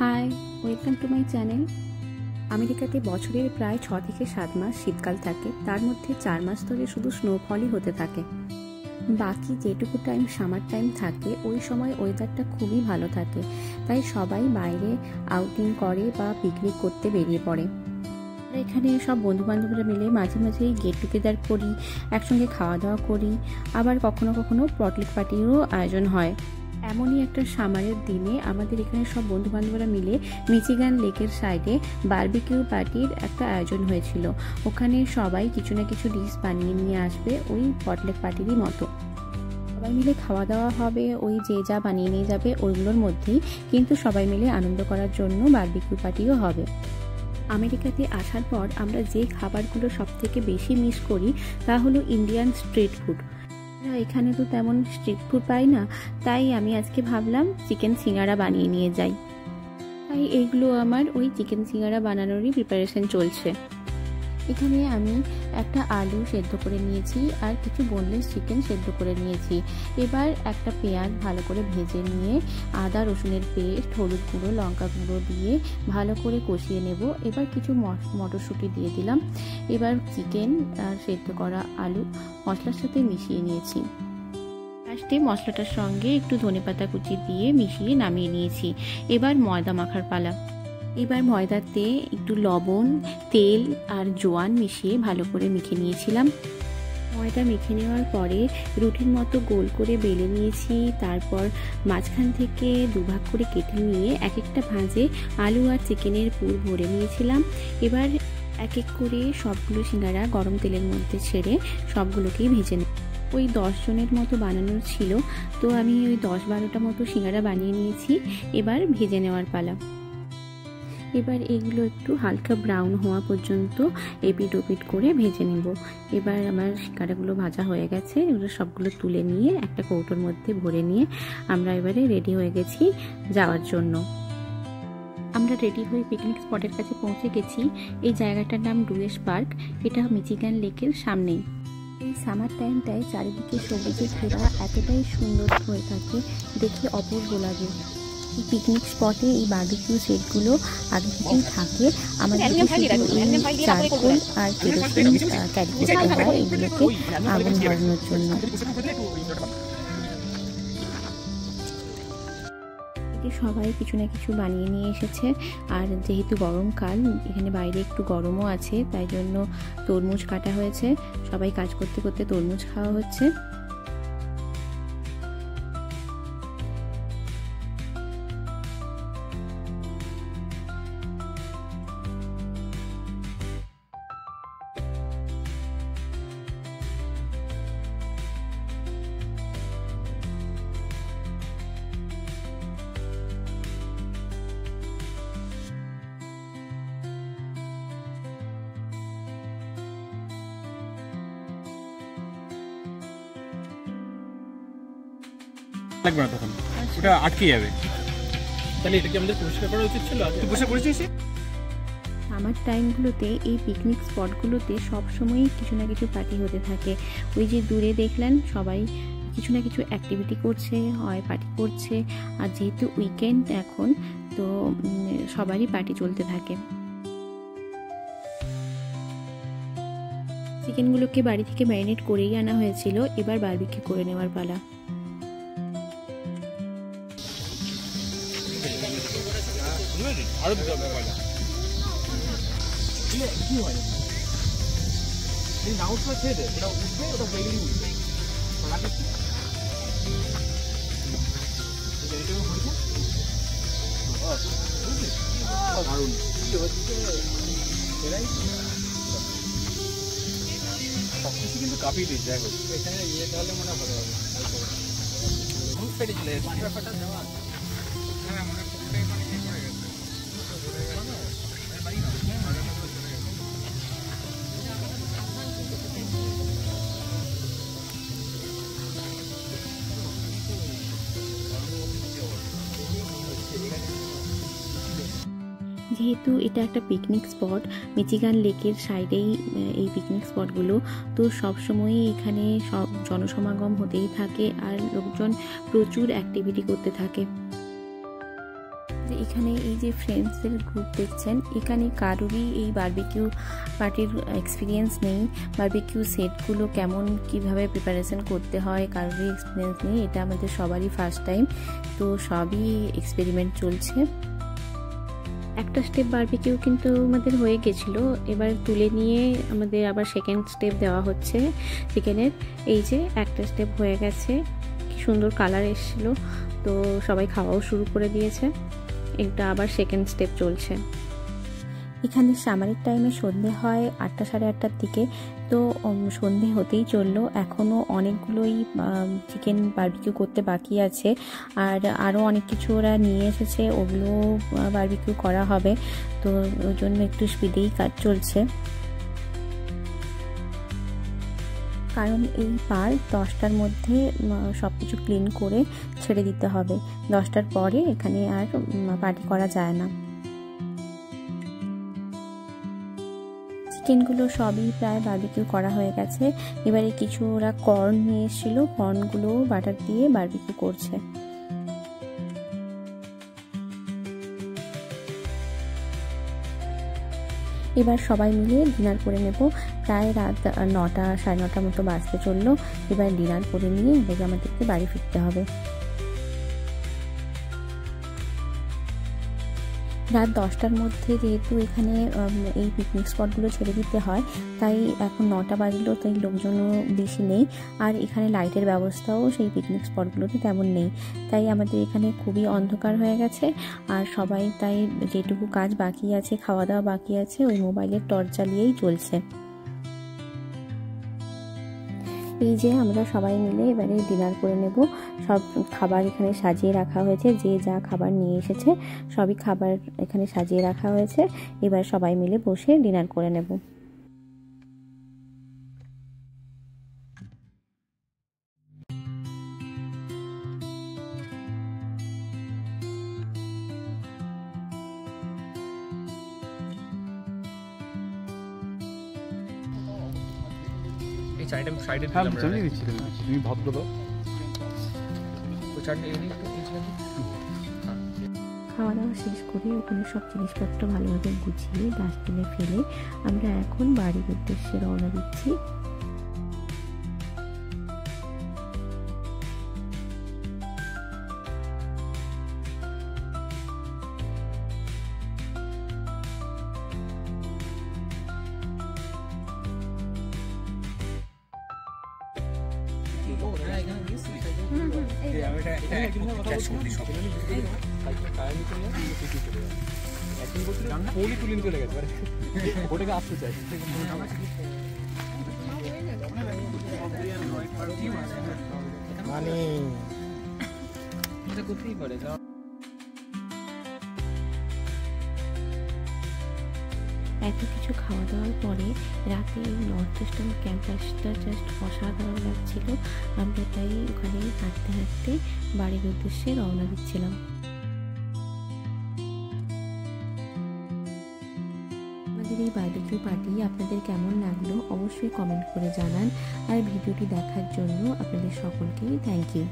High, welcome to my channel. আমেরিকাতে বছরের প্রায় 6 থেকে 7 মাস শীতকাল থাকে, তার মধ্যে 4 মাস ধরে শুধু স্নোফলই হতে থাকে। বাকি যেটুকু টাইম সামার টাইম থাকে ওই সময় ওয়েদারটা খুবই ভালো থাকে, তাই সবাই বাইরে আউটিং করে বা পিকনিক করতে বেরিয়ে পড়ে। আমরা এখানে সব বন্ধুবান্ধবরা মিলে মাঝে মাঝেই গেট টুগেদার করি, একসঙ্গে খাওয়া দাওয়া করি, আবার কখনো কখনো পটলুক পার্টিরও আয়োজন হয়। এমনই একটা সামারের দিনে আমাদের এখানে সব বন্ধুবান্ধবরা মিলে মিচিগান লেকের সাইডে বারবিকিউ পার্টির একটা আয়োজন হয়েছিল। ওখানে সবাই কিছু না কিছু ডিশ বানিয়ে নিয়ে আসবে, ওই পটলুক পার্টিরই মতো। সবাই মিলে খাওয়া দাওয়া হবে, ওই যে যা বানিয়ে নিয়ে যাবে ওইগুলোর মধ্যেই, কিন্তু সবাই মিলে আনন্দ করার জন্য বারবিকিউ পার্টিও হবে। আমেরিকাতে আসার পর আমরা যে খাবারগুলো সব থেকে বেশি মিস করি তা হলো ইন্ডিয়ান স্ট্রিট ফুড। এখানে তো তেমন স্ট্রিট ফুড পাই না, তাই আমি আজকে ভাবলাম চিকেন সিঙ্গারা বানিয়ে নিয়ে যাই। তাই এইগুলো আমার ওই চিকেন সিঙ্গারা বানানোরই প্রিপারেশন চলছে। এখানে আমি একটা আলু সেদ্ধ করে নিয়েছি আর কিছু বোনলেস চিকেন সেদ্ধ করে নিয়েছি। এবার একটা পেঁয়াজ ভালো করে ভেজে নিয়ে আদা রসুনের পেস্ট, হলুদ গুঁড়ো, লঙ্কা গুঁড়ো দিয়ে ভালো করে কষিয়ে নেব। এবার কিছু মটরশুঁটি দিয়ে দিলাম। এবার চিকেন আর সেদ্ধ করা আলু মশলার সাথে মিশিয়ে নিয়েছি। লাস্টে মশলাটার সঙ্গে একটু ধনেপাতা কুচি দিয়ে মিশিয়ে নামিয়ে নিয়েছি। এবার ময়দা মাখার পালা। এবার ময়দাতে একটু লবণ, তেল আর জোয়ান মিশিয়ে ভালো করে মেখে নিয়েছিলাম। ময়দা মেখে নেওয়ার পরে রুটির মতো গোল করে বেলে নিয়েছি। তারপর মাঝখান থেকে দুভাগ করে কেটে নিয়ে এক একটা ভাঁজে আলু আর চিকেনের পুর ভরে নিয়েছিলাম। এবার এক এক করে সবগুলো সিঙ্গারা গরম তেলের মধ্যে ছেড়ে সবগুলোকেই ভেজে নিই। ওই 10 জনের মতো বানানোর ছিল, তো আমি ওই 10-12টা মতো সিঙ্গারা বানিয়ে নিয়েছি। এবার ভেজে নেওয়ার পালা। এবার এগুলো একটু হালকা ব্রাউন হওয়া পর্যন্ত এপিট ওপিট করে ভেজে নেব। এবার আমার সিঙ্গারাগুলো ভাজা হয়ে গেছে। এগুলো সবগুলো তুলে নিয়ে একটা কৌটোর মধ্যে ভরে নিয়ে আমরা এবারে রেডি হয়ে গেছি যাওয়ার জন্য। আমরা রেডি হয়ে পিকনিক স্পটের কাছে পৌঁছে গেছি। এই জায়গাটার নাম ডুয়েস পার্ক। এটা মিচিগান লেকের সামনেই। এই সামার টাইমটায় চারিদিকে সবুজে ঘেরা এতটাই সুন্দর হয়ে থাকে, দেখে অপূর্ব লাগে। পিকনিক স্পটে এই বারবিকিউ সেটগুলো আগে থেকেই থাকে। আমাদের চারকোল আর কেরোসিন ক্যারি করতে হয় এগুলোকে আগুন ধরানোর জন্য। সবাই কিছু না কিছু বানিয়ে নিয়ে এসেছে, আর যেহেতু গরমকাল এখানে বাইরে একটু গরমও আছে, তাই জন্য তরমুজ কাটা হয়েছে। সবাই কাজ করতে করতে তরমুজ খাওয়া হচ্ছে। লাগবে না, তখন ওটা আটকে যাবে। তাহলে এটা কি আমাদের পরিষ্কার করা উচিত ছিল? তুই পরিষ্কার করেছিস? আমার টাইমগুলোতে এই পিকনিক স্পটগুলোতে সবসময়ই কিছু না কিছু পার্টি হতে থাকে। ওই যে দূরে দেখলেন সবাই কিছু না কিছু অ্যাক্টিভিটি করছে, হয় পার্টি করছে। আর যেহেতু উইকেন্ড এখন, তো সবারই পার্টি চলতে থাকে। চিকেনগুলোকে বাড়ি থেকে ম্যারিনেট করেই আনা হয়েছিল। এবার বারবিকিউ করে নেওয়ার পালা। কি হয় নাউটটা ছেড়ে দে, ওটা উঠবে, ওটা বেরিয়ে উঠবে। সবকিছু কিন্তু কাঁপিয়ে দিচ্ছে। দেখো এখানে ইয়ে তাহলে মনে ভালো হবে। ফেটে চলে ফাটা দেওয়া আছে। হ্যাঁ, মনে করতে মানে কি করে গেছে। যেহেতু এটা একটা পিকনিক স্পট, মিচিগান লেকের সাইডেই এই পিকনিক স্পটগুলো, তো সবসময়ই এখানে সব জনসমাগম হতেই থাকে আর লোকজন প্রচুর অ্যাক্টিভিটি করতে থাকে। এখানে এই যে ফ্রেন্ডসদের গ্রুপ দেখছেন, এখানে কারোরই এই বারবিকিউ পার্টির এক্সপিরিয়েন্স নেই। বারবিকিউ সেটগুলো কেমন কিভাবে প্রিপারেশন করতে হয় কারোরই এক্সপিরিয়েন্স নেই। এটা আমাদের সবারই ফার্স্ট টাইম, তো সবই এক্সপেরিমেন্ট চলছে। একটা স্টেপ বারবিকিউ কিন্তু আমাদের হয়ে গেছিলো, এবার তুলে নিয়ে আমাদের আবার সেকেন্ড স্টেপ দেওয়া হচ্ছে চিকেনের। এই যে একটা স্টেপ হয়ে গেছে, কি সুন্দর কালার এসেছিলো, তো সবাই খাওয়াও শুরু করে দিয়েছে। এটা আবার সেকেন্ড স্টেপ চলছে। এখানে সামারের টাইমে সন্ধে হয় 8টা সাড়ে 8টার দিকে, তো সন্ধে হতেই চললো। এখনও অনেকগুলোই চিকেন বারবিকিউ করতে বাকি আছে, আর আরও অনেক কিছু ওরা নিয়ে এসেছে, ওগুলো বারবিকিউ করা হবে। তো ওই জন্য একটু স্পিডেই কাজ চলছে, কারণ এই পার 10টার মধ্যে সব কিছু ক্লিন করে ছেড়ে দিতে হবে। 10টার পরে এখানে আর পার্টি করা যায় না। চিকেনগুলো সবই প্রায় বারবিকিউ করা হয়ে গেছে। এবারে কিছু ওরা কর্ন নিয়ে এসেছিলো, কর্নগুলো বাটার দিয়ে বারবিকিউ করছে। এবার সবাই মিলে ডিনার করে নেব। প্রায় রাত 9টা সাড়ে 9টার মতো বাজতে চললো। এবার ডিনার করে নিয়ে এবারে আমাদেরকে বাড়ি ফিরতে হবে। রাত 10টার মধ্যে যেহেতু এখানে এই পিকনিক স্পটগুলো ছেড়ে দিতে হয়, তাই এখন 9টা বাজলো, তাই লোকজনও বেশি নেই। আর এখানে লাইটের ব্যবস্থাও সেই পিকনিক স্পটগুলোতে তেমন নেই, তাই আমাদের এখানে খুবই অন্ধকার হয়ে গেছে। আর সবাই তাই যেটুকু কাজ বাকি আছে, খাওয়া দাওয়া বাকি আছে, ওই মোবাইলের টর্চ জ্বালিয়েই চলছে। এই যে আমরা সবাই মিলে এবারে ডিনার করে নেব। সব খাবার এখানে সাজিয়ে রাখা হয়েছে, যে যা খাবার নিয়ে এসেছে সবই খাবার এখানে সাজিয়ে রাখা হয়েছে। এবার সবাই মিলে বসে ডিনার করে নেব। তুমি ভদ্র দাও। খাওয়া দাওয়া শেষ করে ওখানে সব জিনিসপত্র ভালোভাবে গুছিয়ে ডাস্টবিনে ফেলে আমরা এখন বাড়ির উদ্দেশ্যে রওনা দিচ্ছি। ওটাকে আসতে চাই মানে করতেই পারে। এত কিছু খাওয়া দাওয়ার পরে রাতে এই নর্থ ইস্টার্ন ক্যাম্পাসটা জাস্ট অসাধারণ লাগছিল। আমরা তাই ওখানে হাঁটতে হাঁটতে বাড়ির উদ্দেশ্যে রওনা দিচ্ছিলাম। আমাদের এই বারবিকিউ পার্টি আপনাদের কেমন লাগলো অবশ্যই কমেন্ট করে জানান। আর ভিডিওটি দেখার জন্য আপনাদের সকলকেই থ্যাংক ইউ।